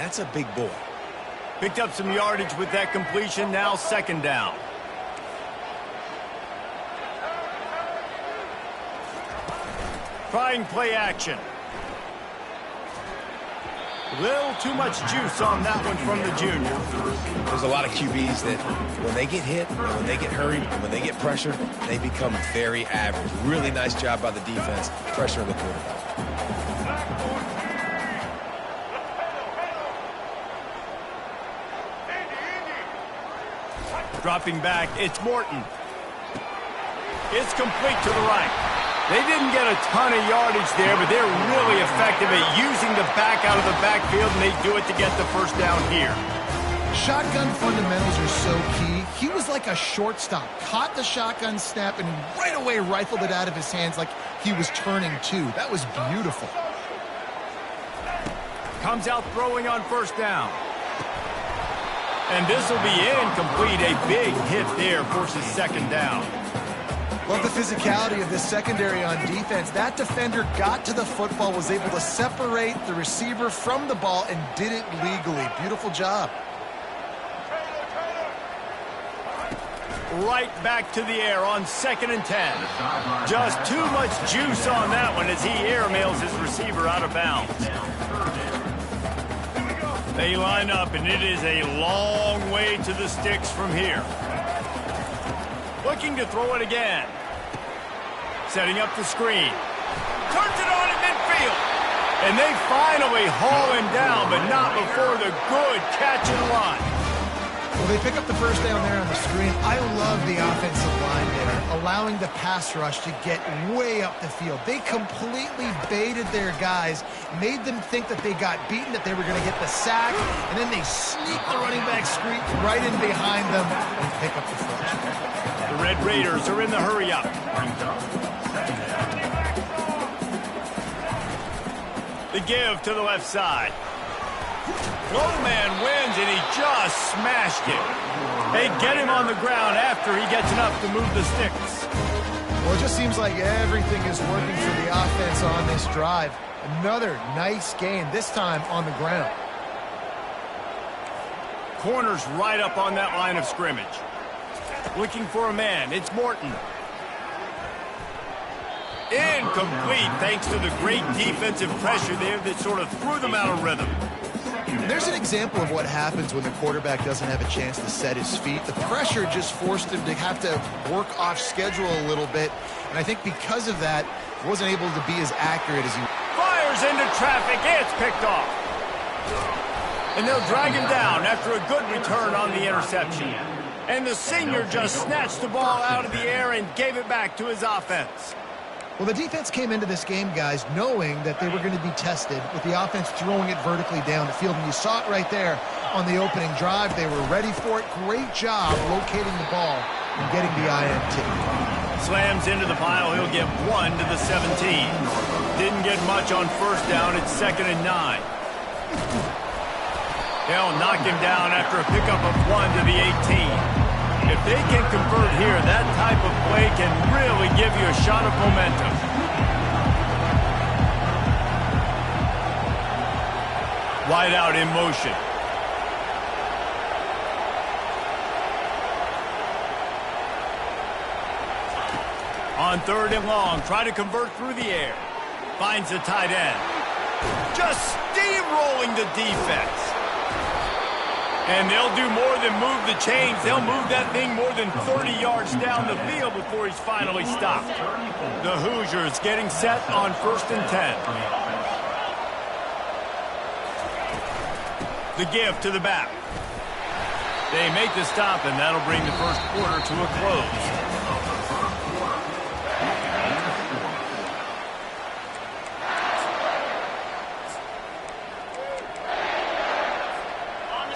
That's a big boy. Picked up some yardage with that completion, now second down. Trying play action. A little too much juice on that one from the junior. There's a lot of QBs that when they get hit, and when they get hurried, and when they get pressured, they become very average. Really nice job by the defense, pressuring the quarterback. Dropping back, it's Morton. It's complete to the right. They didn't get a ton of yardage there, but they're really effective at using the back out of the backfield, and they do it to get the first down here. Shotgun fundamentals are so key. He was like a shortstop, caught the shotgun snap, and right away rifled it out of his hands like he was turning two. That was beautiful. Comes out throwing on first down. And this will be incomplete. A big hit there forces second down. Love the physicality of this secondary on defense. That defender got to the football, was able to separate the receiver from the ball, and did it legally. Beautiful job. Right back to the air on 2nd and 10. Just too much juice on that one as he airmails his receiver out of bounds. They line up, and it is a long way to the sticks from here. Looking to throw it again. Setting up the screen. Turns it on at midfield. And they finally haul him down, but not before the good catch and run. Well, they pick up the first down there on the screen. I love the offensive line there, allowing the pass rush to get way up the field. They completely baited their guys, made them think that they got beaten, that they were going to get the sack, and then they sneak the running back screen right in behind them and pick up the first. The Red Raiders are in the hurry-up. The give to the left side. Low man wins, and he just smashed it. They get him on the ground after he gets enough to move the sticks. Well, it just seems like everything is working for the offense on this drive. Another nice gain, this time on the ground. Corners right up on that line of scrimmage. Looking for a man. It's Morton. Incomplete, thanks to the great defensive pressure there that sort of threw them out of rhythm. There's an example of what happens when the quarterback doesn't have a chance to set his feet. The pressure just forced him to have to work off schedule a little bit. And I think because of that, he wasn't able to be as accurate as he... Fires into traffic. It's picked off. And they'll drag him down after a good return on the interception. And the senior just snatched the ball out of the air and gave it back to his offense. Well, the defense came into this game, guys, knowing that they were going to be tested with the offense throwing it vertically down the field. And you saw it right there on the opening drive. They were ready for it. Great job locating the ball and getting the INT. Slams into the pile. He'll get 1 to the 17. Didn't get much on first down. It's 2nd and 9. They'll knock him down after a pickup of 1 to the 18. If they can convert here, that type of play can really give you a shot of momentum. Wide out in motion. On 3rd and long, try to convert through the air. Finds the tight end. Just steamrolling the defense. And they'll do more than move the chains. They'll move that thing more than 30 yards down the field before he's finally stopped. The Hoosiers getting set on 1st and 10. The give to the back. They make the stop, and that'll bring the first quarter to a close.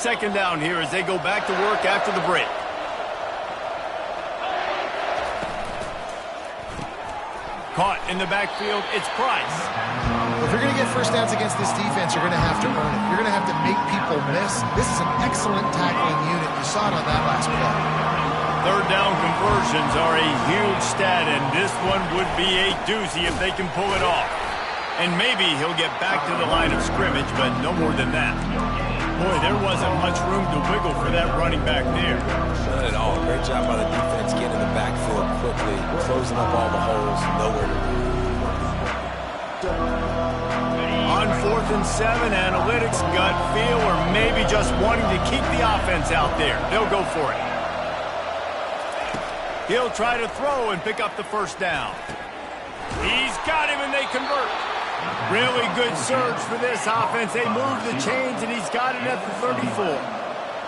Second down here as they go back to work after the break. Caught in the backfield, it's Price. If you're going to get first downs against this defense, you're going to have to earn it. You're going to have to make people miss. This is an excellent tackling unit. You saw it on that last play. 3rd down conversions are a huge stat, and this one would be a doozy if they can pull it off. And maybe he'll get back to the line of scrimmage, but no more than that. there wasn't much room to wiggle for that running back there. None at all. Great job by the defense getting in the backfield quickly, closing up all the holes, nowhere to run. On 4th and 7, analytics, gut feel, or maybe just wanting to keep the offense out there. They'll go for it. He'll try to throw and pick up the first down. He's got him, and they convert. Really good surge for this offense. They move the chains, and he's got it at the 34.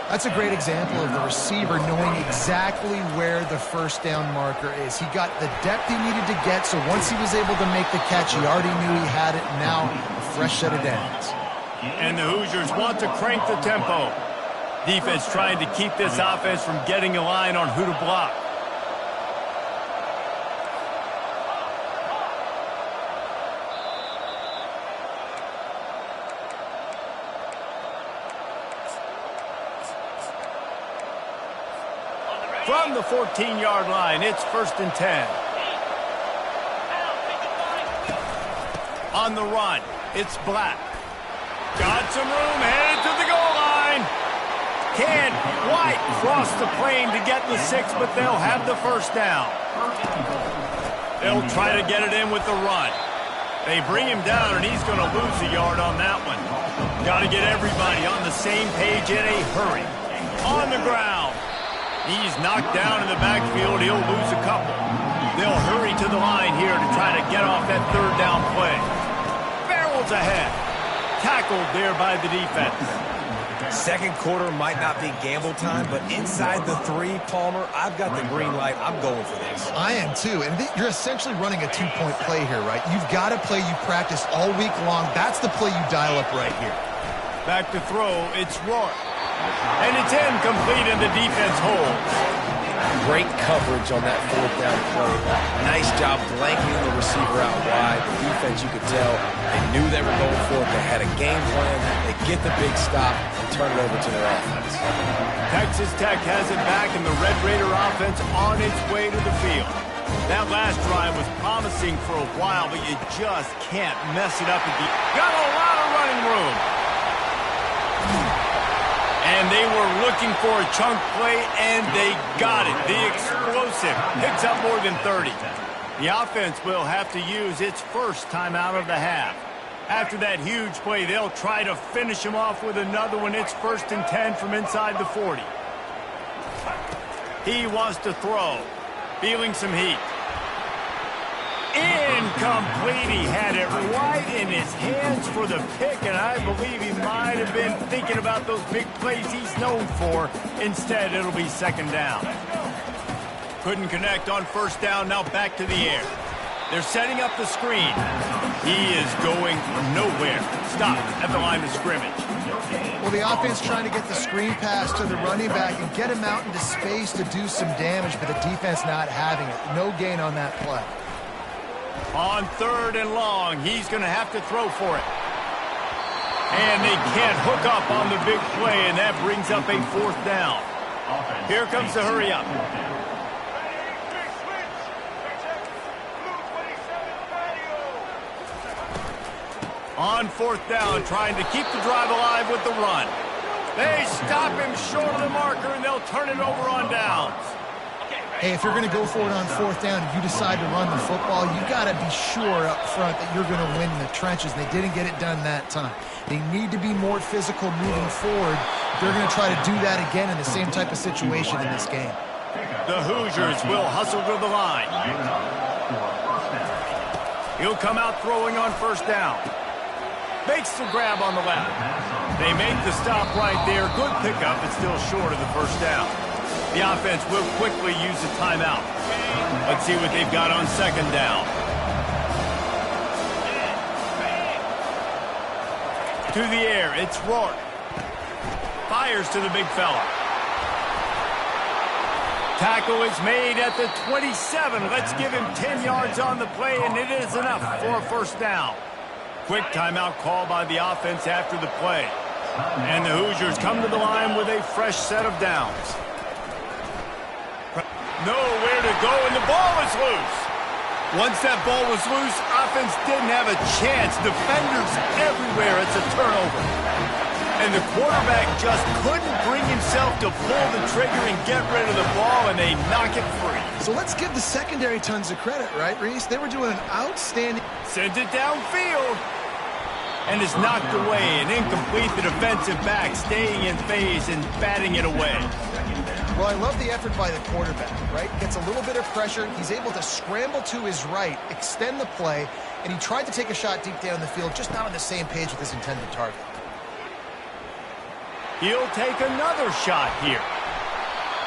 That's a great example of the receiver knowing exactly where the first down marker is. He got the depth he needed to get, so once he was able to make the catch, he already knew he had it, and now a fresh set of downs. And the Hoosiers want to crank the tempo. Defense trying to keep this offense from getting a line on who to block. From the 14-yard line, it's 1st and 10. On the run, it's Black. Got some room, headed to the goal line. Can't quite cross the plane to get the 6, but they'll have the first down. They'll try to get it in with the run. They bring him down, and he's going to lose a yard on that one. Got to get everybody on the same page in a hurry. On the ground. He's knocked down in the backfield. He'll lose a couple. They'll hurry to the line here to try to get off that 3rd down play. Barrels ahead. Tackled there by the defense. Second quarter might not be gamble time, but inside the 3, Palmer, I've got the green light. I'm going for this. I am too, and you're essentially running a 2-point play here, right? You've got a play you practiced all week long. That's the play you dial up right here. Back to throw, it's Rourke. And it's incomplete, and the defense holds. Great coverage on that 4th down play. Nice job blanketing the receiver out wide. The defense, you could tell, they knew they were going for it. They had a game plan. They get the big stop and turn it over to their offense. Texas Tech has it back, and the Red Raider offense on its way to the field. That last drive was promising for a while, but you just can't mess it up again. Got a lot of running room. And they were looking for a chunk play, and they got it. The explosive picks up more than 30. The offense will have to use its first timeout of the half. After that huge play, they'll try to finish him off with another one. It's 1st and 10 from inside the 40. He wants to throw. Feeling some heat. Incomplete. He had it right in his hands for the pick, and I believe he might have been thinking about those big plays he's known for. Instead, it'll be 2nd down. Couldn't connect on 1st down. Now back to the air. They're setting up the screen. He is going nowhere. Stopped at the line of scrimmage. Well, the offense trying to get the screen pass to the running back and get him out into space to do some damage, but the defense not having it. No gain on that play. On 3rd and long, he's going to have to throw for it. And they can't hook up on the big play, and that brings up a 4th down. Here comes the hurry up. On 4th down, trying to keep the drive alive with the run. They stop him short of the marker, and they'll turn it over on downs. Hey, if you're going to go for it on 4th down and you decide to run the football, you got to be sure up front that you're going to win in the trenches. They didn't get it done that time. They need to be more physical moving forward. They're going to try to do that again in the same type of situation in this game. The Hoosiers will hustle to the line. He'll come out throwing on 1st down. Makes the grab on the left. They make the stop right there. Good pickup, but still short of the 1st down. The offense will quickly use a timeout. Let's see what they've got on 2nd down. To the air, it's Rourke. Fires to the big fella. Tackle is made at the 27. Let's give him 10 yards on the play, and it is enough for a 1st down. Quick timeout call by the offense after the play. And the Hoosiers come to the line with a fresh set of downs. Nowhere to go, and the ball is loose. Once that ball was loose, offense didn't have a chance. Defenders everywhere. It's a turnover. And the quarterback just couldn't bring himself to pull the trigger and get rid of the ball, and they knock it free. So let's give the secondary tons of credit, right, Reese? They were doing an outstanding... Sends it downfield. And is knocked away and incomplete. The defensive back staying in phase and batting it away. Well, I love the effort by the quarterback, right? Gets a little bit of pressure. He's able to scramble to his right, extend the play, and he tried to take a shot deep down the field, just not on the same page with his intended target. He'll take another shot here.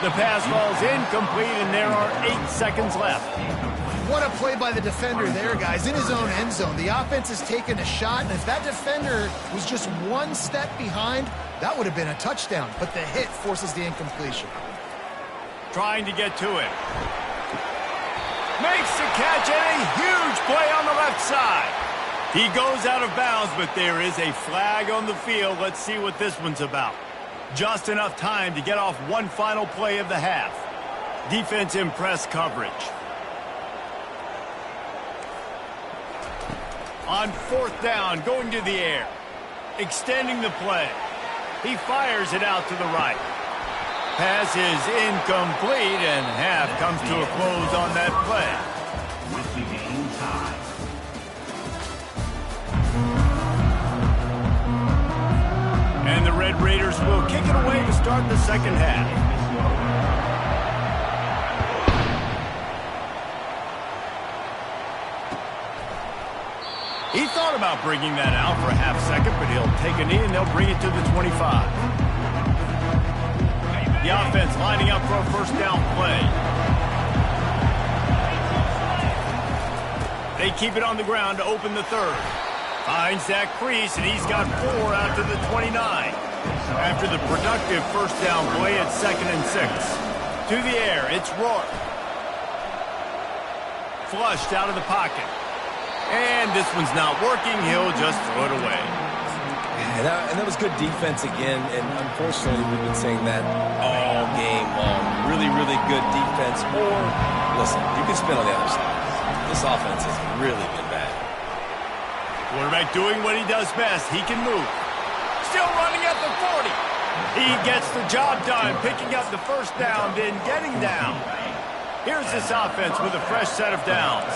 The pass falls incomplete, and there are 8 seconds left. What a play by the defender there, guys, in his own end zone. The offense has taken a shot, and if that defender was just one step behind, that would have been a touchdown. But the hit forces the incompletion. Trying to get to it. Makes the catch, and a huge play on the left side. He goes out of bounds, but there is a flag on the field. Let's see what this one's about. Just enough time to get off one final play of the half. Defense in press coverage. On 4th down, going to the air. Extending the play. He fires it out to the right. Pass is incomplete, and half comes to a close on that play. With the game tie. And the Red Raiders will kick it away to start the second half. He thought about bringing that out for a half second, but he'll take a knee and they'll bring it to the 25. The offense lining up for a first down play. They keep it on the ground to open the third. Finds that crease, and he's got 4 out to the 29. After the productive first down play at 2nd and 6. To the air, it's Rourke. Flushed out of the pocket. And this one's not working. He'll just throw it away. And that was good defense again. And unfortunately, we've been saying that all game long. Really, really good defense. Or, listen, you can spin on the other side. This offense has really been bad. Quarterback doing what he does best. He can move. Still running at the 40. He gets the job done, picking up the first down, then getting down. Here's this offense with a fresh set of downs.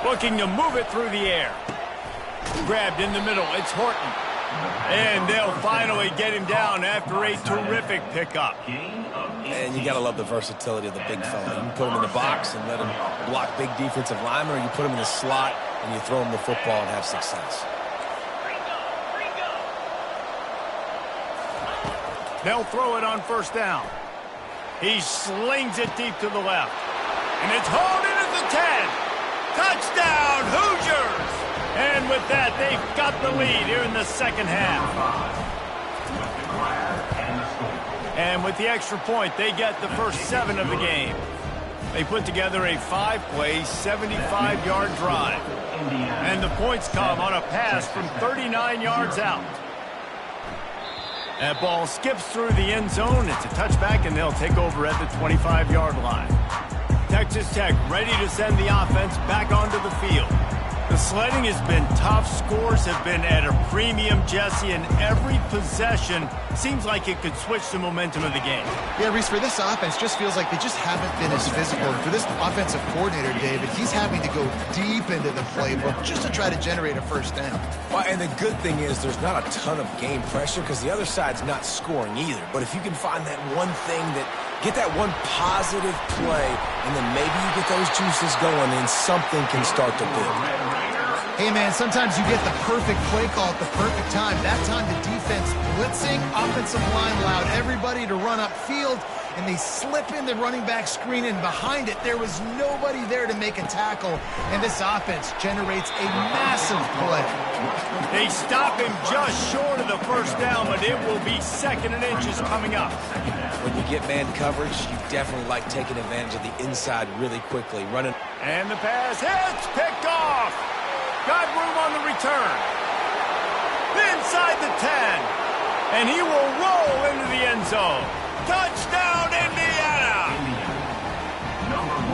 Looking to move it through the air. Grabbed in the middle. It's Horton. And they'll finally get him down after a terrific pickup. And you got to love the versatility of the big fella. You can put him in the box and let him block big defensive linemen, or you put him in the slot and you throw him the football and have success. They'll throw it on first down. He slings it deep to the left. And it's hauled in at the 10. Touchdown, Hoosiers! And with that, they've got the lead here in the second half. And with the extra point, they get the first 7 of the game. They put together a 5-play, 75-yard drive. And the points come on a pass from 39 yards out. That ball skips through the end zone. It's a touchback, and they'll take over at the 25-yard line. Texas Tech ready to send the offense back onto the field. The sledding has been tough. Scores have been at a premium, Jesse, and every possession seems like it could switch the momentum of the game. Yeah, Reese, for this offense, just feels like they just haven't been as physical. And for this offensive coordinator, David, he's having to go deep into the playbook just to try to generate a first down. Well, and the good thing is there's not a ton of game pressure because the other side's not scoring either. But if you can find that one thing that get that one positive play, and then maybe you get those juices going, and something can start to build. Hey, man, sometimes you get the perfect play call at the perfect time. That time the defense blitzing, offensive line allowed everybody to run upfield, and they slip in the running back screen, and behind it, there was nobody there to make a tackle, and this offense generates a massive play. They stop him just short of the first down, but it will be 2nd and inches coming up. When you get man coverage, you definitely like taking advantage of the inside really quickly. Running. And the pass hits, picked off. Got room on the return. Inside the 10. And he will roll into the end zone. Touchdown, Indiana!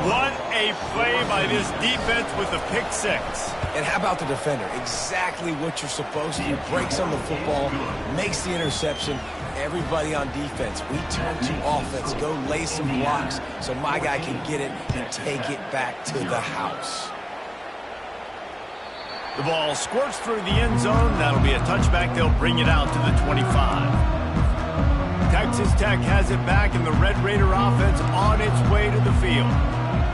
What a play by this defense with the pick six. And how about the defender? Exactly what you're supposed to do. Breaks on the football, makes the interception. Everybody on defense, we turn to offense. Go lay some blocks so my guy can get it and take it back to the house. The ball squirts through the end zone. That'll be a touchback. They'll bring it out to the 25. Texas Tech has it back, and the Red Raider offense on its way to the field.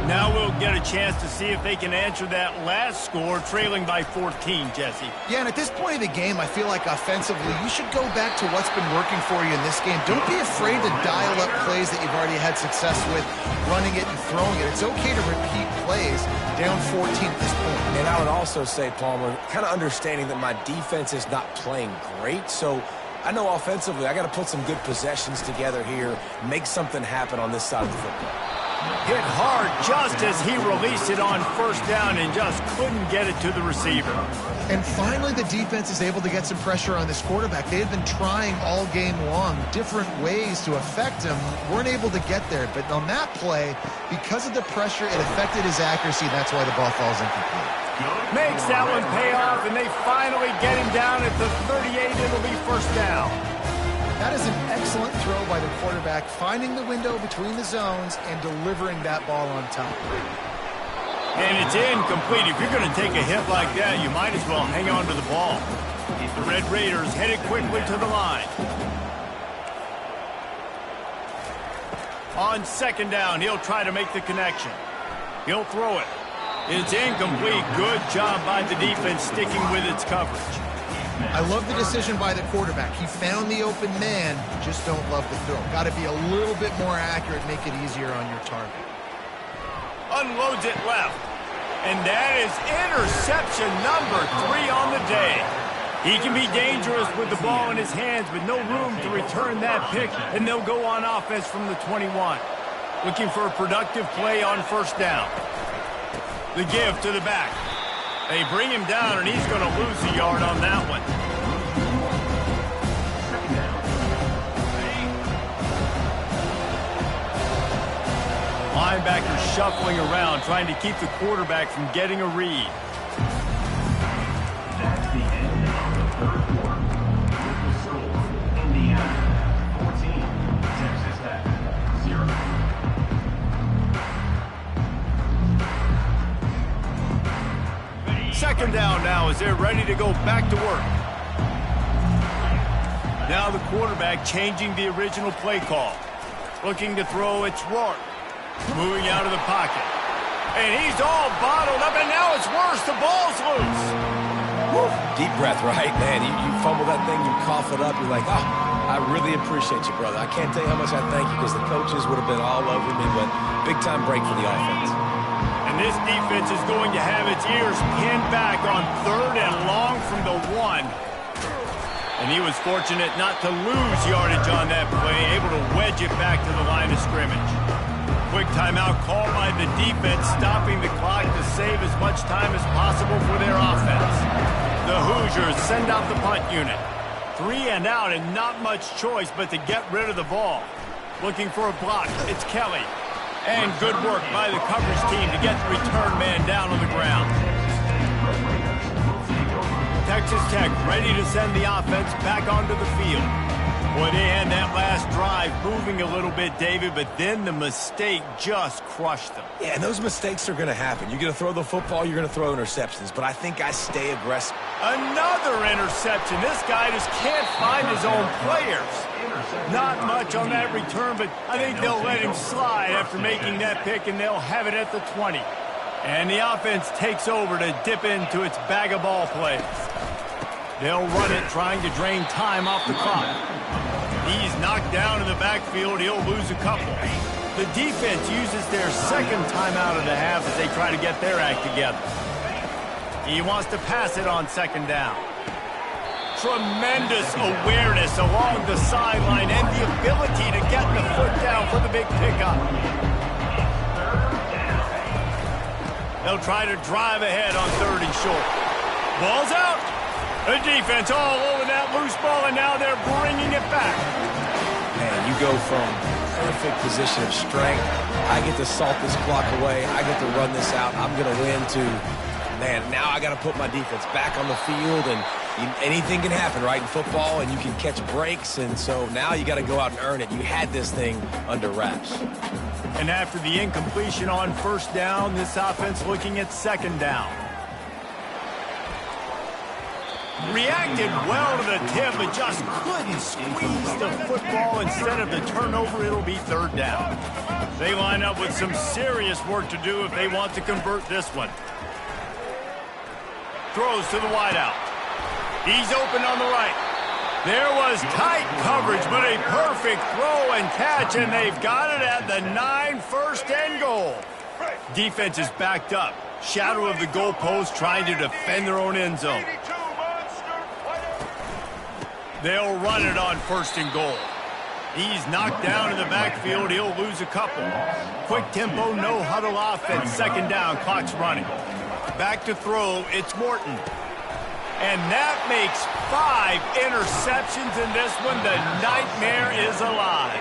Now we'll get a chance to see if they can answer that last score, trailing by 14, Jesse. Yeah, and at this point of the game, I feel like offensively, you should go back to what's been working for you in this game. Don't be afraid to dial up plays that you've already had success with, running it and throwing it. It's okay to repeat plays down 14 at this point. And I would also say, Palmer, kind of understanding that my defense is not playing great, so I know offensively I got to put some good possessions together here, make something happen on this side of the football. Hit hard just as he released it on first down and just couldn't get it to the receiver. And finally, the defense is able to get some pressure on this quarterback. They had been trying all game long different ways to affect him. Weren't able to get there. But on that play, because of the pressure, it affected his accuracy. That's why the ball falls incomplete. Makes that one pay off, and they finally get him down at the 38. It'll be first down. That is an excellent throw by the quarterback, finding the window between the zones and delivering that ball on top. And it's incomplete. If you're going to take a hit like that, you might as well hang on to the ball. The Red Raiders headed quickly to the line. On second down, he'll try to make the connection. He'll throw it. It's incomplete. Good job by the defense sticking with its coverage. I love the decision by the quarterback. He found the open man, just don't love the throw. Got to be a little bit more accurate, make it easier on your target. Unloads it left. And that is interception number 3 on the day. He can be dangerous with the ball in his hands, but no room to return that pick, and they'll go on offense from the 21. Looking for a productive play on first down. The give to the back. They bring him down, and he's going to lose a yard on that one. Linebackers shuffling around, trying to keep the quarterback from getting a read. That's the end of the third quarter. With the score, Indiana 14, Texas Tech 0. Second down now as they're ready to go back to work. Now the quarterback changing the original play call. Looking to throw, it's Rourke. Moving out of the pocket. And he's all bottled up, and now it's worse. The ball's loose. Woo. Deep breath, right? Man, you fumble that thing, you cough it up, you're like, oh, I really appreciate you, brother. I can't tell you how much I thank you because the coaches would have been all over me, but big-time break for the offense. And this defense is going to have its ears pinned back on third and long from the 1. And he was fortunate not to lose yardage on that play, able to wedge it back to the line of scrimmage. Quick timeout called by the defense, stopping the clock to save as much time as possible for their offense. The Hoosiers send out the punt unit. 3 and out and not much choice but to get rid of the ball. Looking for a block. It's Kelly. And good work by the coverage team to get the return man down on the ground. Texas Tech ready to send the offense back onto the field. Boy, they had that last drive moving a little bit, David, but then the mistake just crushed them. Yeah, and those mistakes are going to happen. You're going to throw the football, you're going to throw interceptions, but I think I stay aggressive. Another interception. This guy just can't find his own players. Not much on that return, but I think they'll let him slide after making that pick, and they'll have it at the 20. And the offense takes over to dip into its bag of ball plays. They'll run it, trying to drain time off the clock. He's knocked down in the backfield. He'll lose a couple. The defense uses their second timeout of the half as they try to get their act together. He wants to pass it on second down. Tremendous awareness along the sideline and the ability to get the foot down for the big pickup. They'll try to drive ahead on third and short. Ball's out. The defense all over that loose ball, and now they're bringing it back. Man, you go from perfect position of strength. I get to salt this clock away. I get to run this out. I'm going to win too. Man, now I got to put my defense back on the field, and anything can happen, right, in football, and you can catch breaks, and so now you got to go out and earn it. You had this thing under wraps. And after the incompletion on first down, this offense looking at second down. Reacted well to the tip, but just couldn't squeeze the football. Instead of the turnover, it'll be third down. They line up with some serious work to do if they want to convert this one. Throws to the wideout. He's open on the right. There was tight coverage, but a perfect throw and catch, and they've got it at the 9, first and goal. Defense is backed up. Shadow of the goalpost, trying to defend their own end zone. They'll run it on first and goal. He's knocked down in the backfield. He'll lose a couple. Quick tempo, no huddle offense. Second down, clock's running. Back to throw, it's Morton. And that makes 5 interceptions in this one. The nightmare is alive.